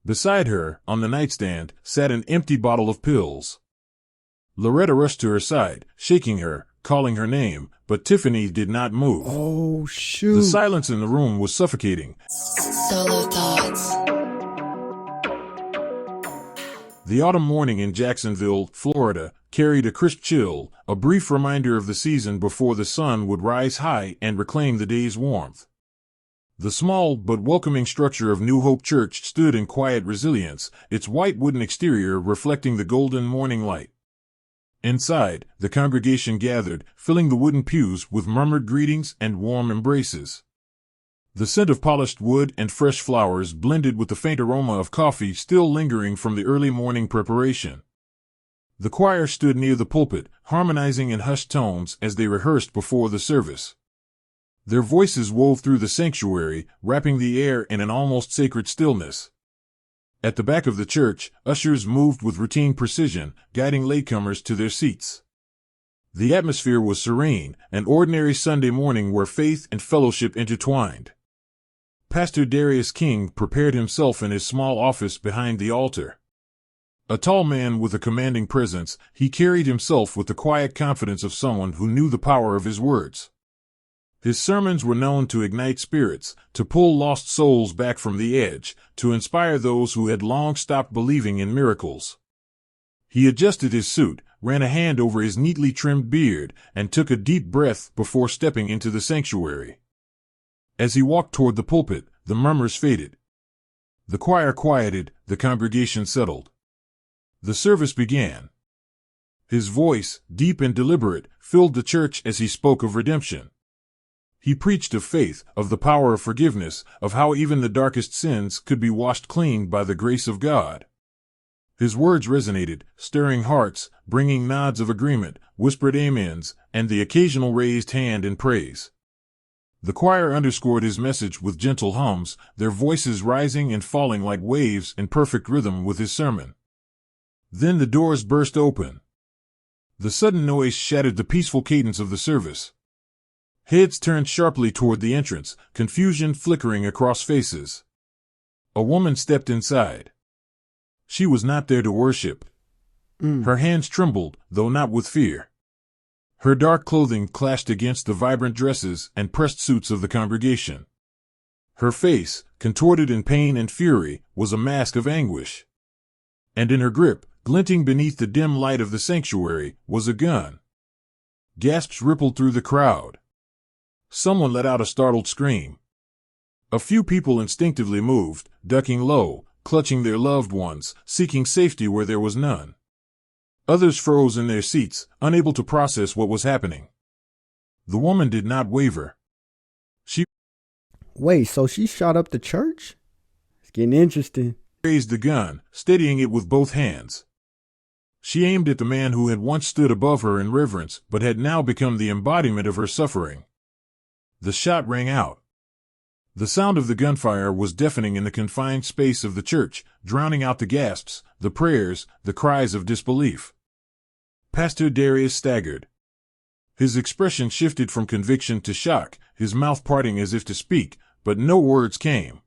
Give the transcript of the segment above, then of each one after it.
Beside her, on the nightstand, sat an empty bottle of pills. Loretta rushed to her side, shaking her, calling her name, but Tiffany did not move. Oh, shoot. The silence in the room was suffocating. Solo Thoughts. The autumn morning in Jacksonville, Florida, carried a crisp chill, a brief reminder of the season before the sun would rise high and reclaim the day's warmth. The small but welcoming structure of New Hope Church stood in quiet resilience, its white wooden exterior reflecting the golden morning light. Inside, the congregation gathered, filling the wooden pews with murmured greetings and warm embraces. The scent of polished wood and fresh flowers blended with the faint aroma of coffee still lingering from the early morning preparation. The choir stood near the pulpit, harmonizing in hushed tones as they rehearsed before the service. Their voices wove through the sanctuary, wrapping the air in an almost sacred stillness. At the back of the church, ushers moved with routine precision, guiding latecomers to their seats. The atmosphere was serene, an ordinary Sunday morning where faith and fellowship intertwined. Pastor Darius King prepared himself in his small office behind the altar. A tall man with a commanding presence, he carried himself with the quiet confidence of someone who knew the power of his words. His sermons were known to ignite spirits, to pull lost souls back from the edge, to inspire those who had long stopped believing in miracles. He adjusted his suit, ran a hand over his neatly trimmed beard, and took a deep breath before stepping into the sanctuary. As he walked toward the pulpit, the murmurs faded. The choir quieted, the congregation settled. The service began. His voice, deep and deliberate, filled the church as he spoke of redemption. He preached of faith, of the power of forgiveness, of how even the darkest sins could be washed clean by the grace of God. His words resonated, stirring hearts, bringing nods of agreement, whispered amens, and the occasional raised hand in praise. The choir underscored his message with gentle hums, their voices rising and falling like waves in perfect rhythm with his sermon. Then the doors burst open. The sudden noise shattered the peaceful cadence of the service. Heads turned sharply toward the entrance, confusion flickering across faces. A woman stepped inside. She was not there to worship. Her hands trembled, though not with fear. Her dark clothing clashed against the vibrant dresses and pressed suits of the congregation. Her face, contorted in pain and fury, was a mask of anguish. And in her grip, glinting beneath the dim light of the sanctuary, was a gun. Gasps rippled through the crowd. Someone let out a startled scream. A few people instinctively moved, ducking low, clutching their loved ones, seeking safety where there was none. Others froze in their seats, unable to process what was happening. The woman did not waver. Wait, so she shot up the church? It's getting interesting. Raised the gun, steadying it with both hands. She aimed at the man who had once stood above her in reverence, but had now become the embodiment of her suffering. The shot rang out. The sound of the gunfire was deafening in the confined space of the church, drowning out the gasps, the prayers, the cries of disbelief. Pastor Darius staggered. His expression shifted from conviction to shock, his mouth parting as if to speak, but no words came.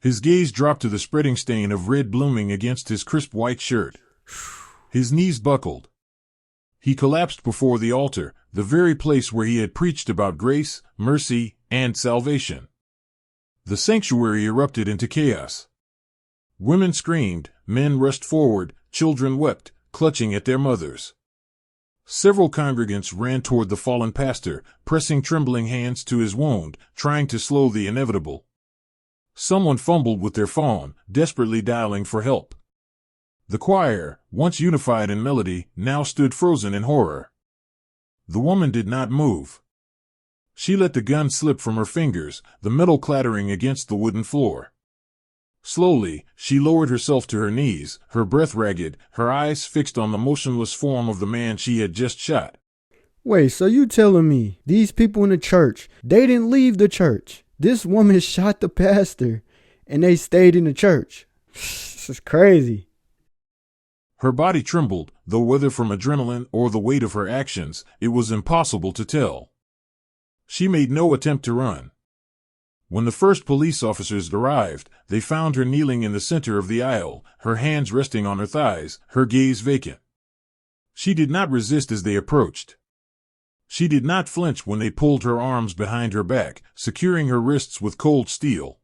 His gaze dropped to the spreading stain of red blooming against his crisp white shirt. His knees buckled. He collapsed before the altar, the very place where he had preached about grace, mercy, and salvation. The sanctuary erupted into chaos. Women screamed, men rushed forward, children wept, clutching at their mothers. Several congregants ran toward the fallen pastor, pressing trembling hands to his wound, trying to slow the inevitable. Someone fumbled with their phone, desperately dialing for help. The choir, once unified in melody, now stood frozen in horror. The woman did not move. She let the gun slip from her fingers, the metal clattering against the wooden floor. Slowly, she lowered herself to her knees, her breath ragged, her eyes fixed on the motionless form of the man she had just shot. Wait, so you telling me these people in the church, they didn't leave the church? This woman shot the pastor, and they stayed in the church. This is crazy. Her body trembled, though whether from adrenaline or the weight of her actions, it was impossible to tell. She made no attempt to run. When the first police officers arrived, they found her kneeling in the center of the aisle, her hands resting on her thighs, her gaze vacant. She did not resist as they approached. She did not flinch when they pulled her arms behind her back, securing her wrists with cold steel.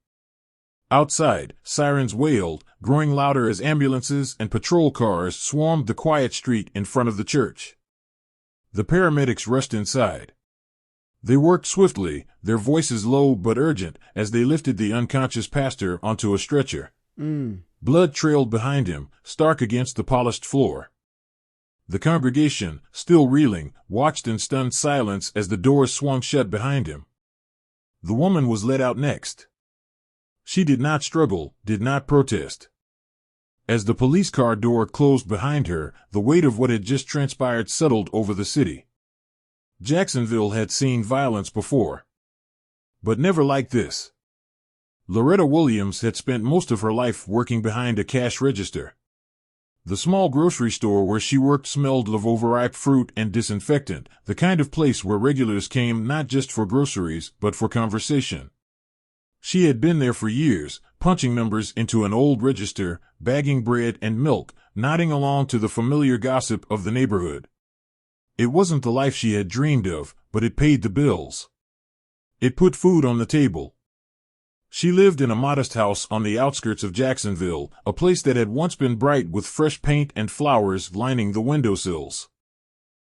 Outside, sirens wailed, growing louder as ambulances and patrol cars swarmed the quiet street in front of the church. The paramedics rushed inside. They worked swiftly, their voices low but urgent, as they lifted the unconscious pastor onto a stretcher. Blood trailed behind him, stark against the polished floor. The congregation, still reeling, watched in stunned silence as the doors swung shut behind him. The woman was led out next. She did not struggle, did not protest. As the police car door closed behind her, the weight of what had just transpired settled over the city. Jacksonville had seen violence before, but never like this. Loretta Williams had spent most of her life working behind a cash register. The small grocery store where she worked smelled of overripe fruit and disinfectant, the kind of place where regulars came not just for groceries but for conversation. She had been there for years, punching numbers into an old register, bagging bread and milk, nodding along to the familiar gossip of the neighborhood. It wasn't the life she had dreamed of, but it paid the bills. It put food on the table. She lived in a modest house on the outskirts of Jacksonville, a place that had once been bright with fresh paint and flowers lining the windowsills.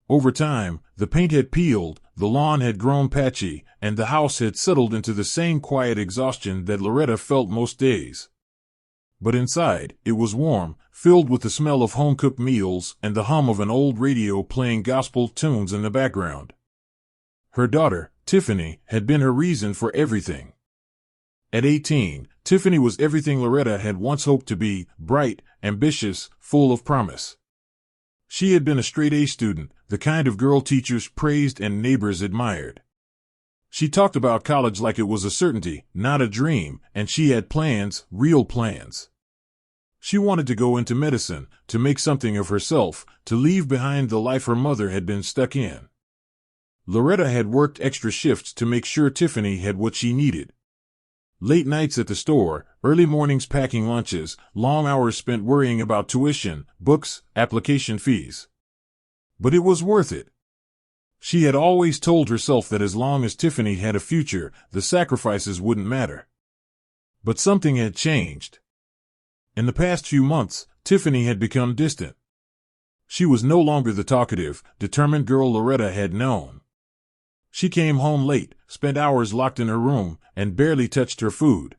Over time, the paint had peeled, the lawn had grown patchy, and the house had settled into the same quiet exhaustion that Loretta felt most days. But inside, it was warm, filled with the smell of home-cooked meals and the hum of an old radio playing gospel tunes in the background. Her daughter, Tiffany, had been her reason for everything. At 18, Tiffany was everything Loretta had once hoped to be: bright, ambitious, full of promise. She had been a straight-A student, the kind of girl teachers praised and neighbors admired. She talked about college like it was a certainty, not a dream, and she had plans, real plans. She wanted to go into medicine, to make something of herself, to leave behind the life her mother had been stuck in. Loretta had worked extra shifts to make sure Tiffany had what she needed. Late nights at the store, early mornings packing lunches, long hours spent worrying about tuition, books, application fees. But it was worth it. She had always told herself that as long as Tiffany had a future, the sacrifices wouldn't matter. But something had changed. In the past few months, Tiffany had become distant. She was no longer the talkative, determined girl Loretta had known. She came home late, spent hours locked in her room, and barely touched her food.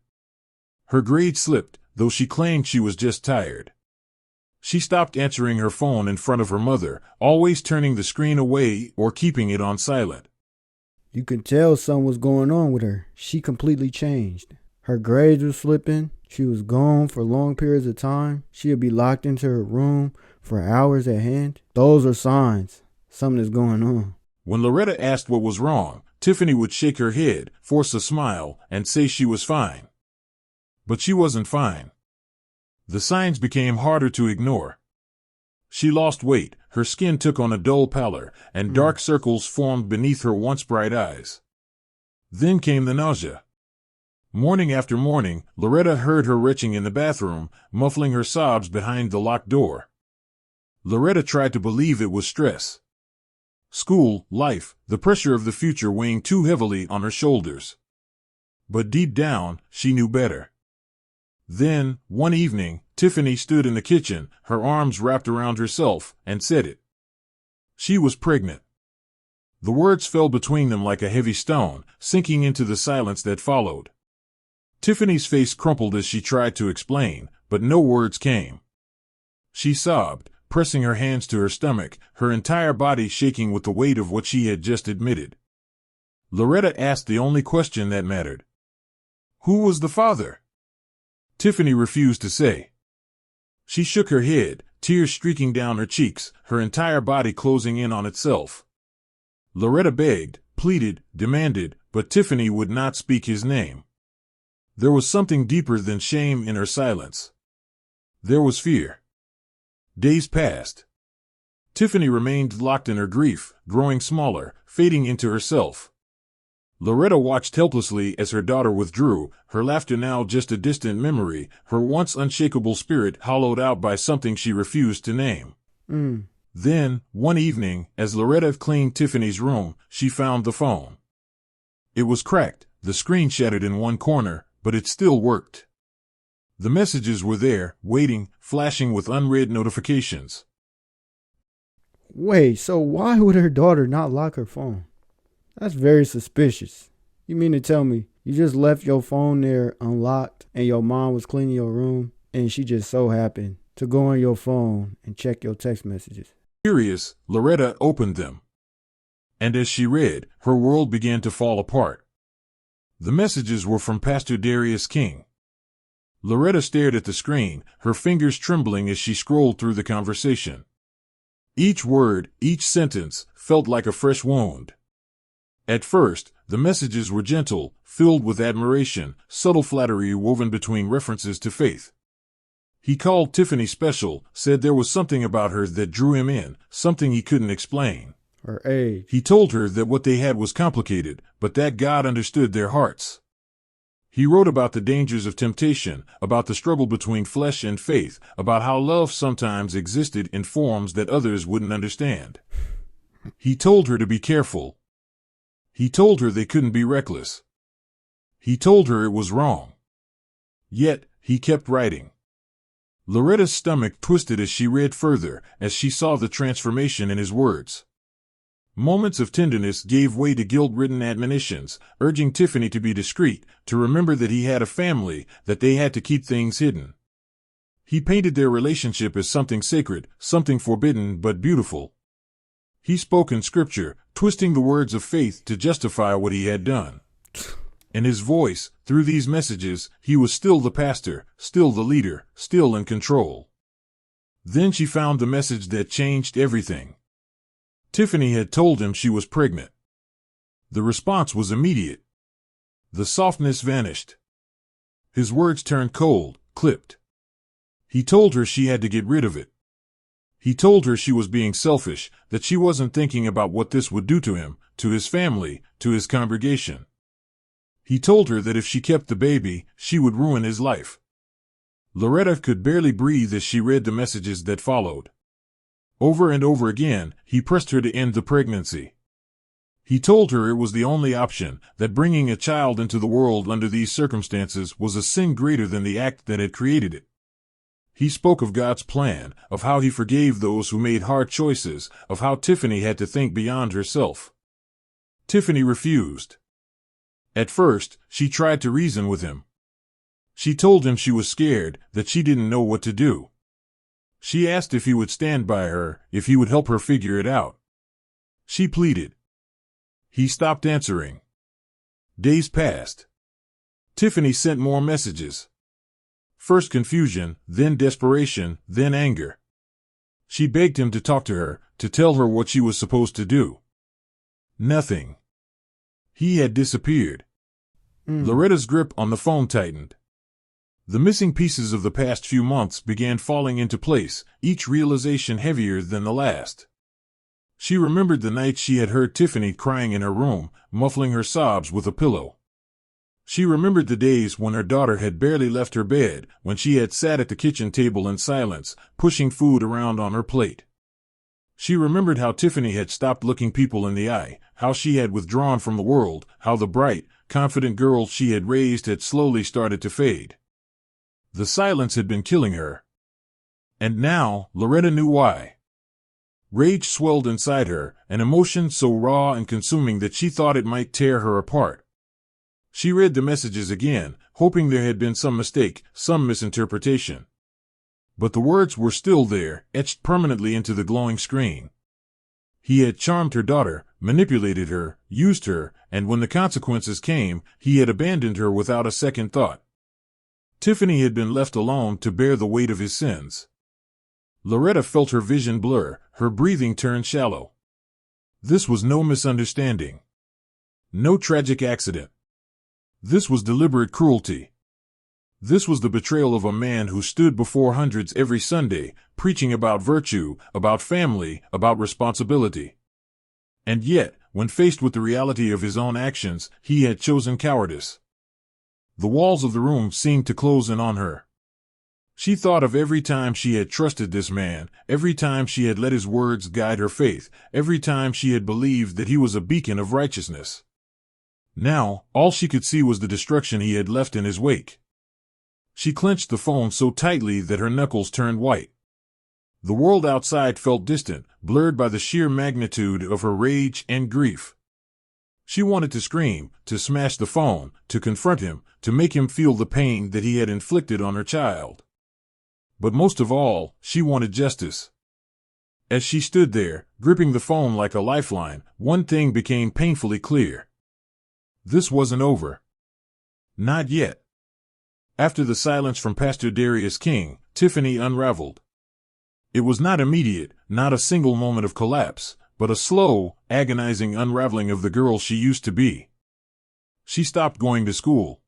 Her grades slipped, though she claimed she was just tired. She stopped answering her phone in front of her mother, always turning the screen away or keeping it on silent. You could tell something was going on with her. She completely changed. Her grades were slipping. She was gone for long periods of time. She would be locked into her room for hours at hand. Those are signs. Something is going on. When Loretta asked what was wrong, Tiffany would shake her head, force a smile, and say she was fine. But she wasn't fine. The signs became harder to ignore. She lost weight, her skin took on a dull pallor, and dark circles formed beneath her once bright eyes. Then came the nausea. Morning after morning, Loretta heard her retching in the bathroom, muffling her sobs behind the locked door. Loretta tried to believe it was stress. School, life, the pressure of the future weighing too heavily on her shoulders. But deep down, she knew better. Then, one evening, Tiffany stood in the kitchen, her arms wrapped around herself, and said it. She was pregnant. The words fell between them like a heavy stone, sinking into the silence that followed. Tiffany's face crumpled as she tried to explain, but no words came. She sobbed, pressing her hands to her stomach, her entire body shaking with the weight of what she had just admitted. Loretta asked the only question that mattered. Who was the father? Tiffany refused to say. She shook her head, tears streaking down her cheeks, her entire body closing in on itself. Loretta begged, pleaded, demanded, but Tiffany would not speak his name. There was something deeper than shame in her silence. There was fear. Days passed. Tiffany remained locked in her grief, growing smaller, fading into herself. Loretta watched helplessly as her daughter withdrew, her laughter now just a distant memory, her once unshakable spirit hollowed out by something she refused to name. Then, one evening, as Loretta cleaned Tiffany's room, she found the phone. It was cracked, the screen shattered in one corner, but it still worked. The messages were there, waiting, flashing with unread notifications. Wait, so why would her daughter not lock her phone? That's very suspicious. You mean to tell me you just left your phone there unlocked and your mom was cleaning your room and she just so happened to go on your phone and check your text messages? Curious, Loretta opened them. And as she read, her world began to fall apart. The messages were from Pastor Darius King. Loretta stared at the screen, her fingers trembling as she scrolled through the conversation. Each word, each sentence, felt like a fresh wound. At first, the messages were gentle, filled with admiration, subtle flattery woven between references to faith. He called Tiffany special, said there was something about her that drew him in, something he couldn't explain. Her age. He told her that what they had was complicated, but that God understood their hearts. He wrote about the dangers of temptation, about the struggle between flesh and faith, about how love sometimes existed in forms that others wouldn't understand. He told her to be careful. He told her they couldn't be reckless. He told her it was wrong. Yet, he kept writing. Loretta's stomach twisted as she read further, as she saw the transformation in his words. Moments of tenderness gave way to guilt-ridden admonitions, urging Tiffany to be discreet, to remember that he had a family, that they had to keep things hidden. He painted their relationship as something sacred, something forbidden but beautiful. He spoke in scripture, twisting the words of faith to justify what he had done. In his voice, through these messages, he was still the pastor, still the leader, still in control. Then she found the message that changed everything. Tiffany had told him she was pregnant. The response was immediate. The softness vanished. His words turned cold, clipped. He told her she had to get rid of it. He told her she was being selfish, that she wasn't thinking about what this would do to him, to his family, to his congregation. He told her that if she kept the baby, she would ruin his life. Loretta could barely breathe as she read the messages that followed. Over and over again, he pressed her to end the pregnancy. He told her it was the only option, that bringing a child into the world under these circumstances was a sin greater than the act that had created it. He spoke of God's plan, of how he forgave those who made hard choices, of how Tiffany had to think beyond herself. Tiffany refused. At first, she tried to reason with him. She told him she was scared, that she didn't know what to do. She asked if he would stand by her, if he would help her figure it out. She pleaded. He stopped answering. Days passed. Tiffany sent more messages. First confusion, then desperation, then anger. She begged him to talk to her, to tell her what she was supposed to do. Nothing. He had disappeared. Loretta's grip on the phone tightened. The missing pieces of the past few months began falling into place, each realization heavier than the last. She remembered the nights she had heard Tiffany crying in her room, muffling her sobs with a pillow. She remembered the days when her daughter had barely left her bed, when she had sat at the kitchen table in silence, pushing food around on her plate. She remembered how Tiffany had stopped looking people in the eye, how she had withdrawn from the world, how the bright, confident girl she had raised had slowly started to fade. The silence had been killing her. And now, Loretta knew why. Rage swelled inside her, an emotion so raw and consuming that she thought it might tear her apart. She read the messages again, hoping there had been some mistake, some misinterpretation. But the words were still there, etched permanently into the glowing screen. He had charmed her daughter, manipulated her, used her, and when the consequences came, he had abandoned her without a second thought. Tiffany had been left alone to bear the weight of his sins. Loretta felt her vision blur, her breathing turn shallow. This was no misunderstanding. No tragic accident. This was deliberate cruelty. This was the betrayal of a man who stood before hundreds every Sunday, preaching about virtue, about family, about responsibility. And yet, when faced with the reality of his own actions, he had chosen cowardice. The walls of the room seemed to close in on her. She thought of every time she had trusted this man, every time she had let his words guide her faith, every time she had believed that he was a beacon of righteousness. Now, all she could see was the destruction he had left in his wake. She clenched the phone so tightly that her knuckles turned white. The world outside felt distant, blurred by the sheer magnitude of her rage and grief. She wanted to scream, to smash the phone, to confront him, to make him feel the pain that he had inflicted on her child. But most of all, she wanted justice. As she stood there, gripping the phone like a lifeline, one thing became painfully clear. This wasn't over. Not yet. After the silence from Pastor Darius King, Tiffany unraveled. It was not immediate, not a single moment of collapse, but a slow, agonizing unraveling of the girl she used to be. She stopped going to school.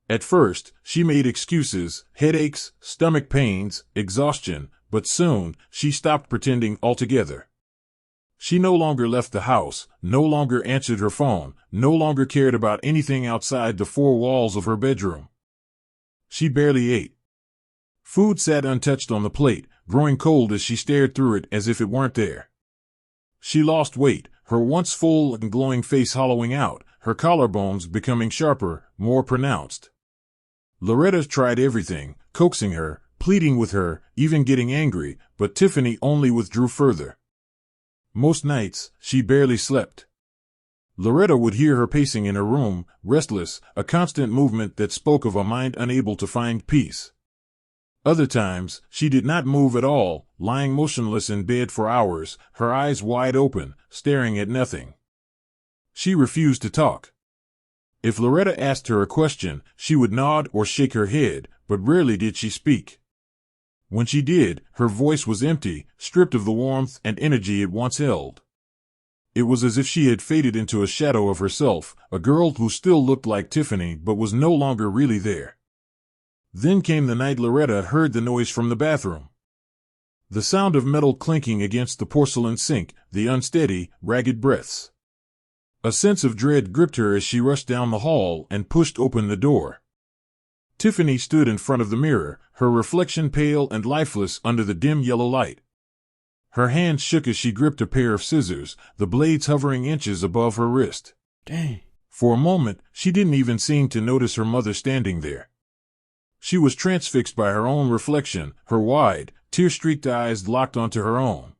At first, she made excuses, headaches, stomach pains, exhaustion, but soon, she stopped pretending altogether. She no longer left the house, no longer answered her phone, no longer cared about anything outside the four walls of her bedroom. She barely ate. Food sat untouched on the plate, growing cold as she stared through it as if it weren't there. She lost weight, her once full and glowing face hollowing out, her collarbones becoming sharper, more pronounced. Loretta tried everything, coaxing her, pleading with her, even getting angry, but Tiffany only withdrew further. Most nights, she barely slept. Loretta would hear her pacing in her room, restless, a constant movement that spoke of a mind unable to find peace. Other times, she did not move at all, lying motionless in bed for hours, her eyes wide open, staring at nothing. She refused to talk. If Loretta asked her a question, she would nod or shake her head, but rarely did she speak. When she did, her voice was empty, stripped of the warmth and energy it once held. It was as if she had faded into a shadow of herself, a girl who still looked like Tiffany but was no longer really there. Then came the night Loretta heard the noise from the bathroom. The sound of metal clinking against the porcelain sink, the unsteady, ragged breaths. A sense of dread gripped her as she rushed down the hall and pushed open the door. Tiffany stood in front of the mirror, her reflection pale and lifeless under the dim yellow light. Her hand shook as she gripped a pair of scissors, the blades hovering inches above her wrist. Dang. For a moment, she didn't even seem to notice her mother standing there. She was transfixed by her own reflection, her wide, tear-streaked eyes locked onto her own.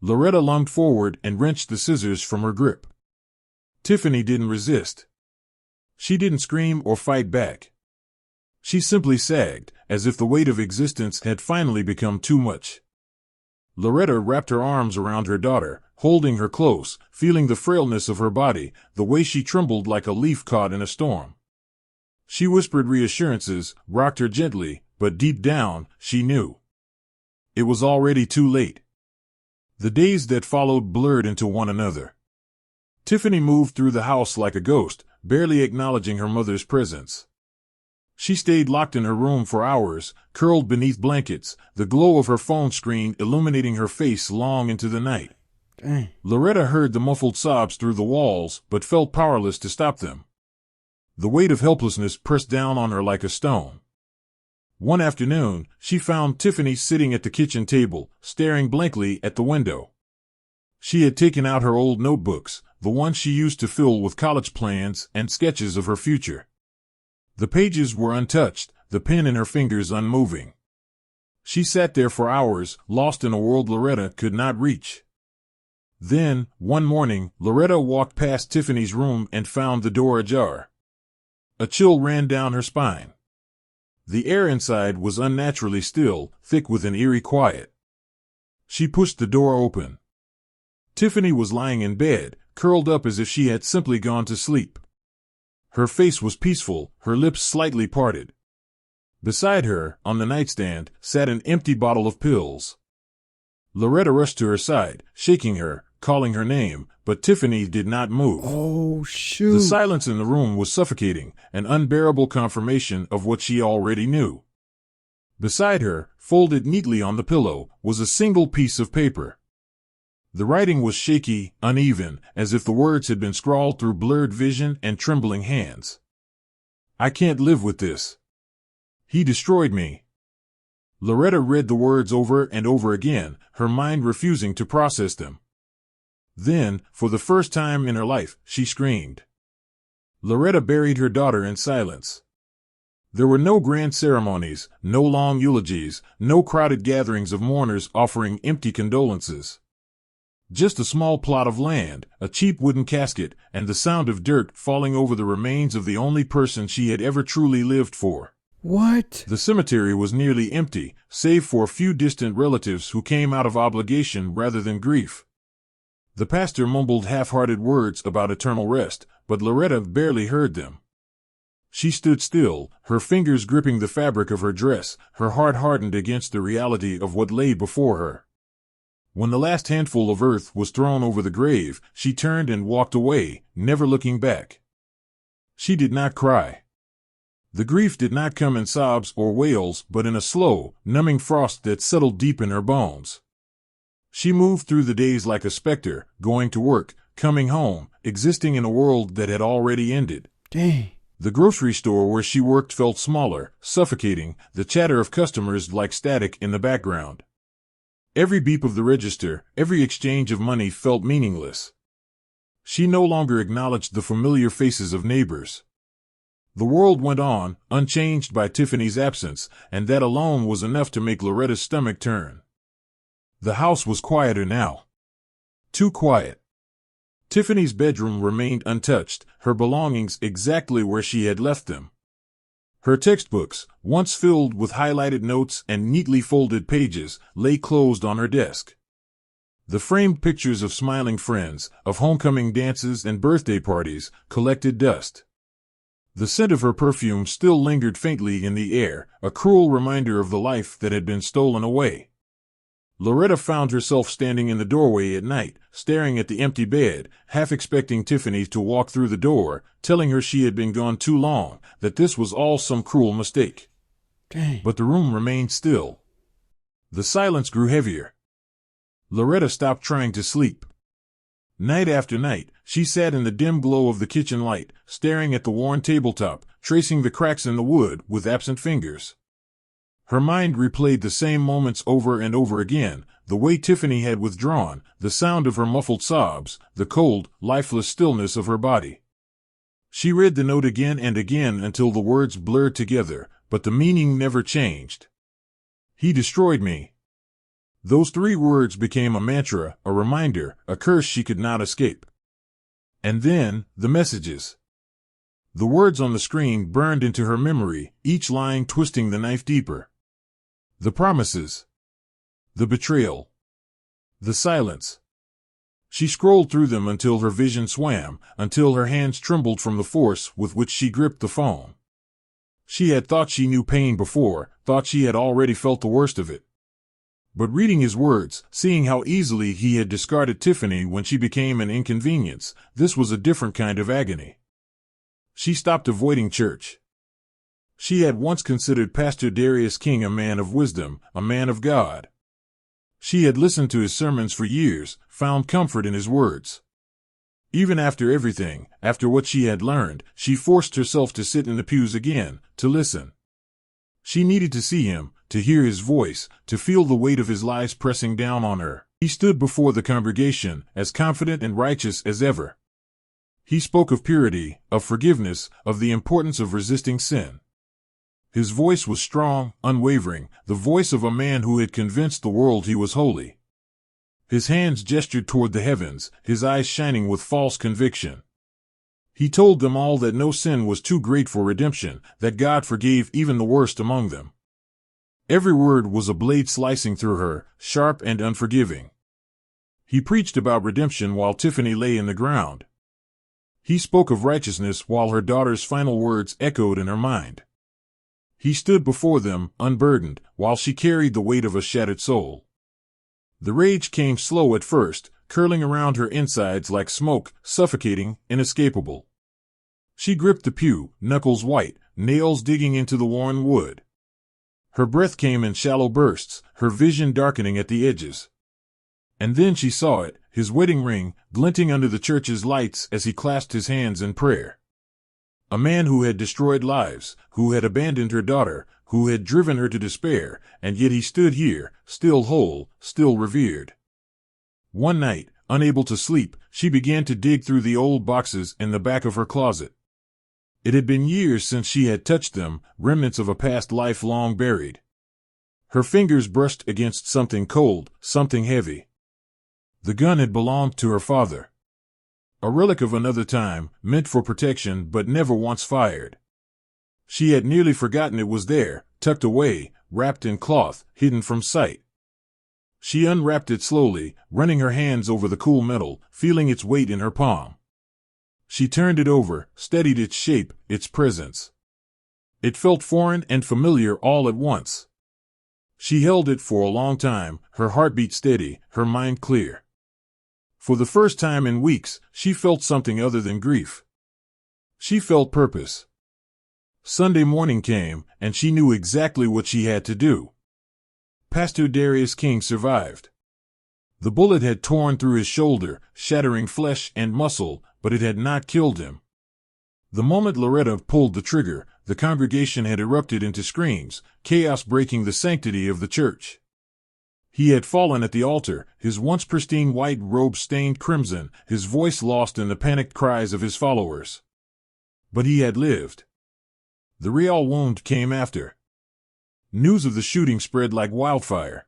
Loretta lunged forward and wrenched the scissors from her grip. Tiffany didn't resist. She didn't scream or fight back. She simply sagged, as if the weight of existence had finally become too much. Loretta wrapped her arms around her daughter, holding her close, feeling the frailness of her body, the way she trembled like a leaf caught in a storm. She whispered reassurances, rocked her gently, but deep down, she knew. It was already too late. The days that followed blurred into one another. Tiffany moved through the house like a ghost, barely acknowledging her mother's presence. She stayed locked in her room for hours, curled beneath blankets, the glow of her phone screen illuminating her face long into the night. Dang. Loretta heard the muffled sobs through the walls, but felt powerless to stop them. The weight of helplessness pressed down on her like a stone. One afternoon, she found Tiffany sitting at the kitchen table, staring blankly at the window. She had taken out her old notebooks, the ones she used to fill with college plans and sketches of her future. The pages were untouched, the pen in her fingers unmoving. She sat there for hours, lost in a world Loretta could not reach. Then, one morning, Loretta walked past Tiffany's room and found the door ajar. A chill ran down her spine. The air inside was unnaturally still, thick with an eerie quiet. She pushed the door open. Tiffany was lying in bed, curled up as if she had simply gone to sleep. Her face was peaceful, her lips slightly parted. Beside her, on the nightstand, sat an empty bottle of pills. Loretta rushed to her side, shaking her, calling her name, but Tiffany did not move. Oh, shoot. The silence in the room was suffocating, an unbearable confirmation of what she already knew. Beside her, folded neatly on the pillow, was a single piece of paper. The writing was shaky, uneven, as if the words had been scrawled through blurred vision and trembling hands. I can't live with this. He destroyed me. Loretta read the words over and over again, her mind refusing to process them. Then, for the first time in her life, she screamed. Loretta buried her daughter in silence. There were no grand ceremonies, no long eulogies, no crowded gatherings of mourners offering empty condolences. Just a small plot of land, a cheap wooden casket, and the sound of dirt falling over the remains of the only person she had ever truly lived for. What? The cemetery was nearly empty, save for a few distant relatives who came out of obligation rather than grief. The pastor mumbled half-hearted words about eternal rest, but Loretta barely heard them. She stood still, her fingers gripping the fabric of her dress, her heart hardened against the reality of what lay before her. When the last handful of earth was thrown over the grave, she turned and walked away, never looking back. She did not cry. The grief did not come in sobs or wails, but in a slow, numbing frost that settled deep in her bones. She moved through the days like a specter, going to work, coming home, existing in a world that had already ended. Dang. The grocery store where she worked felt smaller, suffocating, the chatter of customers like static in the background. Every beep of the register, every exchange of money felt meaningless. She no longer acknowledged the familiar faces of neighbors. The world went on, unchanged by Tiffany's absence, and that alone was enough to make Loretta's stomach turn. The house was quieter now. Too quiet. Tiffany's bedroom remained untouched, her belongings exactly where she had left them. Her textbooks, once filled with highlighted notes and neatly folded pages, lay closed on her desk. The framed pictures of smiling friends, of homecoming dances and birthday parties, collected dust. The scent of her perfume still lingered faintly in the air, a cruel reminder of the life that had been stolen away. Loretta found herself standing in the doorway at night, staring at the empty bed, half expecting Tiffany to walk through the door, telling her she had been gone too long, that this was all some cruel mistake. Dang. But the room remained still. The silence grew heavier. Loretta stopped trying to sleep. Night after night, she sat in the dim glow of the kitchen light, staring at the worn tabletop, tracing the cracks in the wood with absent fingers. Her mind replayed the same moments over and over again, the way Tiffany had withdrawn, the sound of her muffled sobs, the cold, lifeless stillness of her body. She read the note again and again until the words blurred together, but the meaning never changed. He destroyed me. Those 3 words became a mantra, a reminder, a curse she could not escape. And then, the messages. The words on the screen burned into her memory, each line twisting the knife deeper. The promises. The betrayal. The silence. She scrolled through them until her vision swam, until her hands trembled from the force with which she gripped the phone. She had thought she knew pain before, thought she had already felt the worst of it. But reading his words, seeing how easily he had discarded Tiffany when she became an inconvenience, this was a different kind of agony. She stopped avoiding church. She had once considered Pastor Darius King a man of wisdom, a man of God. She had listened to his sermons for years, found comfort in his words. Even after everything, after what she had learned, she forced herself to sit in the pews again, to listen. She needed to see him, to hear his voice, to feel the weight of his lies pressing down on her. He stood before the congregation, as confident and righteous as ever. He spoke of purity, of forgiveness, of the importance of resisting sin. His voice was strong, unwavering, the voice of a man who had convinced the world he was holy. His hands gestured toward the heavens, his eyes shining with false conviction. He told them all that no sin was too great for redemption, that God forgave even the worst among them. Every word was a blade slicing through her, sharp and unforgiving. He preached about redemption while Tiffany lay in the ground. He spoke of righteousness while her daughter's final words echoed in her mind. He stood before them, unburdened, while she carried the weight of a shattered soul. The rage came slow at first, curling around her insides like smoke, suffocating, inescapable. She gripped the pew, knuckles white, nails digging into the worn wood. Her breath came in shallow bursts, her vision darkening at the edges. And then she saw it, his wedding ring glinting under the church's lights as he clasped his hands in prayer. A man who had destroyed lives, who had abandoned her daughter, who had driven her to despair, and yet he stood here, still whole, still revered. One night, unable to sleep, she began to dig through the old boxes in the back of her closet. It had been years since she had touched them, remnants of a past life long buried. Her fingers brushed against something cold, something heavy. The gun had belonged to her father. A relic of another time, meant for protection but never once fired. She had nearly forgotten it was there, tucked away, wrapped in cloth, hidden from sight. She unwrapped it slowly, running her hands over the cool metal, feeling its weight in her palm. She turned it over, studied its shape, its presence. It felt foreign and familiar all at once. She held it for a long time, her heartbeat steady, her mind clear. For the first time in weeks, she felt something other than grief. She felt purpose. Sunday morning came, and she knew exactly what she had to do. Pastor Darius King survived. The bullet had torn through his shoulder, shattering flesh and muscle, but it had not killed him. The moment Loretta pulled the trigger, the congregation had erupted into screams, chaos breaking the sanctity of the church. He had fallen at the altar, his once pristine white robe stained crimson, his voice lost in the panicked cries of his followers. But he had lived. The real wound came after. News of the shooting spread like wildfire.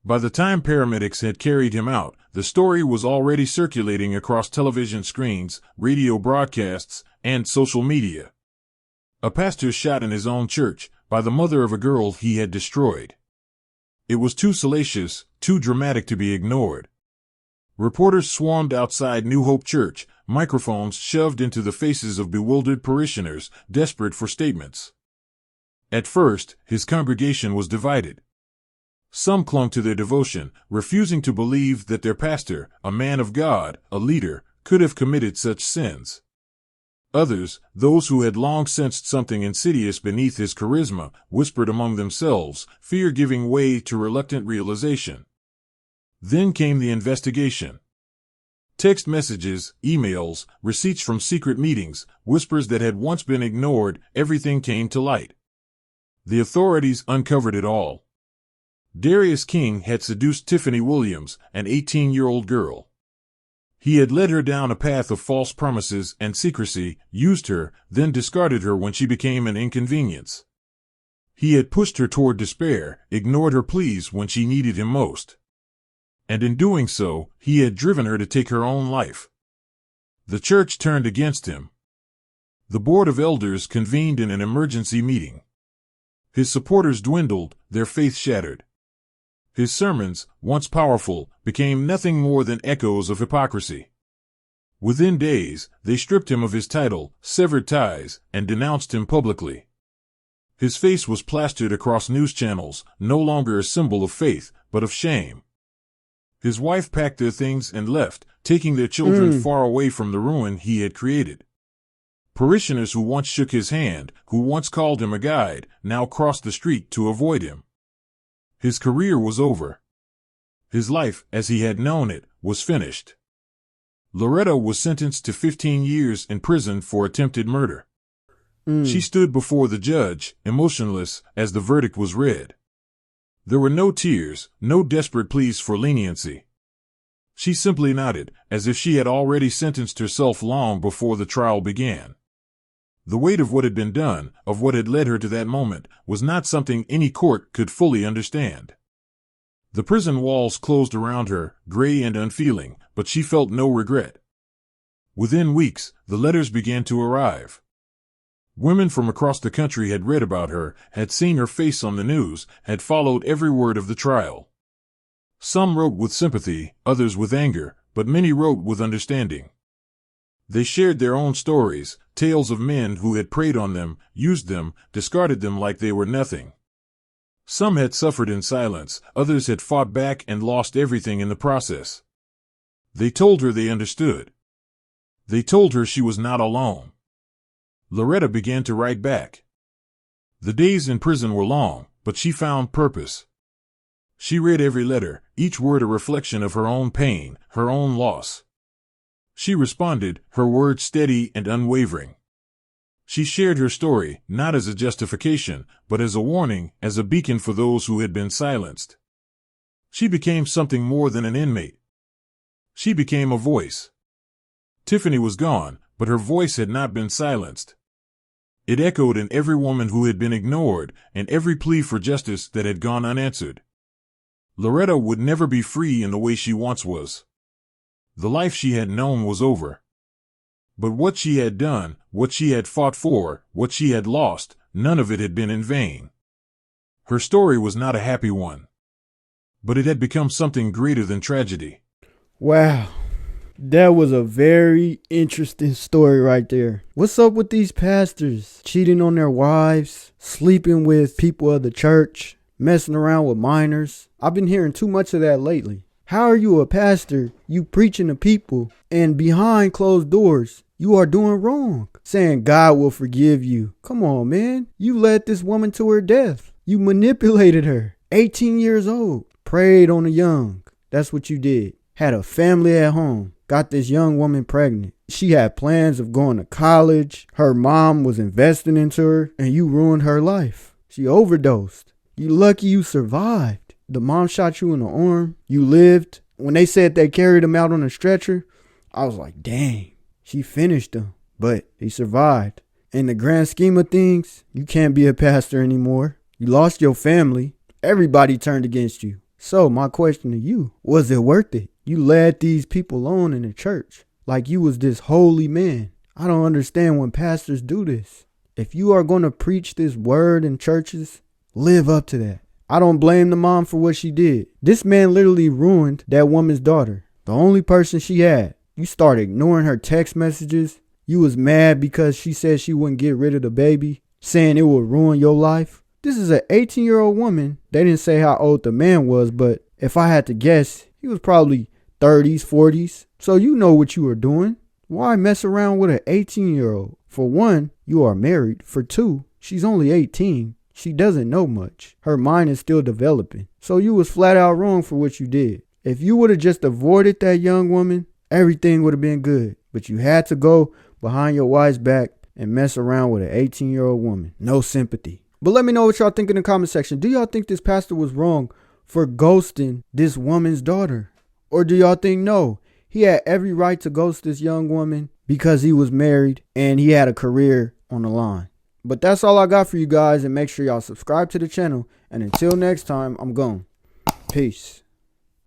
By the time paramedics had carried him out, the story was already circulating across television screens, radio broadcasts, and social media. A pastor shot in his own church, by the mother of a girl he had destroyed. It was too salacious, too dramatic to be ignored. Reporters swarmed outside New Hope Church, microphones shoved into the faces of bewildered parishioners, desperate for statements. At first, his congregation was divided. Some clung to their devotion, refusing to believe that their pastor, a man of God, a leader, could have committed such sins. Others, those who had long sensed something insidious beneath his charisma, whispered among themselves, fear giving way to reluctant realization. Then came the investigation. Text messages, emails, receipts from secret meetings, whispers that had once been ignored, everything came to light. The authorities uncovered it all. Darius King had seduced Tiffany Williams, an 18-year-old girl. He had led her down a path of false promises and secrecy, used her, then discarded her when she became an inconvenience. He had pushed her toward despair, ignored her pleas when she needed him most. And in doing so, he had driven her to take her own life. The church turned against him. The board of elders convened in an emergency meeting. His supporters dwindled, their faith shattered. His sermons, once powerful, became nothing more than echoes of hypocrisy. Within days, they stripped him of his title, severed ties, and denounced him publicly. His face was plastered across news channels, no longer a symbol of faith, but of shame. His wife packed their things and left, taking their children far away from the ruin he had created. Parishioners who once shook his hand, who once called him a guide, now crossed the street to avoid him. His career was over. His life, as he had known it, was finished. Loretta was sentenced to 15 years in prison for attempted murder. She stood before the judge, emotionless, as the verdict was read. There were no tears, no desperate pleas for leniency. She simply nodded, as if she had already sentenced herself long before the trial began. The weight of what had been done, of what had led her to that moment, was not something any court could fully understand. The prison walls closed around her, gray and unfeeling, but she felt no regret. Within weeks, the letters began to arrive. Women from across the country had read about her, had seen her face on the news, had followed every word of the trial. Some wrote with sympathy, others with anger, but many wrote with understanding. They shared their own stories, tales of men who had preyed on them, used them, discarded them like they were nothing. Some had suffered in silence, others had fought back and lost everything in the process. They told her they understood. They told her she was not alone. Loretta began to write back. The days in prison were long, but she found purpose. She read every letter, each word a reflection of her own pain, her own loss. She responded, her words steady and unwavering. She shared her story, not as a justification, but as a warning, as a beacon for those who had been silenced. She became something more than an inmate. She became a voice. Tiffany was gone, but her voice had not been silenced. It echoed in every woman who had been ignored, and every plea for justice that had gone unanswered. Loretta would never be free in the way she once was. The life she had known was over. But what she had done, what she had fought for, what she had lost, none of it had been in vain. Her story was not a happy one. But it had become something greater than tragedy. Wow. That was a very interesting story right there. What's up with these pastors cheating on their wives, sleeping with people of the church, messing around with minors? I've been hearing too much of that lately. How are you a pastor, you preaching to people, and behind closed doors, you are doing wrong, saying God will forgive you? Come on, man. You led this woman to her death. You manipulated her. 18 years old. Preyed on the young. That's what you did. Had a family at home. Got this young woman pregnant. She had plans of going to college. Her mom was investing into her, and you ruined her life. She overdosed. You lucky you survived. The mom shot you in the arm. You lived. When they said they carried him out on a stretcher, I was like, dang, she finished him. But he survived. In the grand scheme of things, you can't be a pastor anymore. You lost your family. Everybody turned against you. So my question to you, was it worth it? You led these people on in the church like you was this holy man. I don't understand when pastors do this. If you are going to preach this word in churches, live up to that. I don't blame the mom for what she did. This man literally ruined that woman's daughter, the only person she had. You started ignoring her text messages. You was mad because she said she wouldn't get rid of the baby, saying it would ruin your life. This is an 18-year-old woman. They didn't say how old the man was, but if I had to guess, he was probably 30s, 40s. So you know what you were doing. Why mess around with an 18-year-old? For one, you are married. For two, she's only 18. She doesn't know much. Her mind is still developing. So you was flat out wrong for what you did. If you would have just avoided that young woman, everything would have been good. But you had to go behind your wife's back and mess around with an 18-year-old woman. No sympathy. But let me know what y'all think in the comment section. Do y'all think this pastor was wrong for ghosting this woman's daughter? Or do y'all think no, he had every right to ghost this young woman because he was married and he had a career on the line? But that's all I got for you guys, and make sure y'all subscribe to the channel. And until next time, I'm gone. Peace.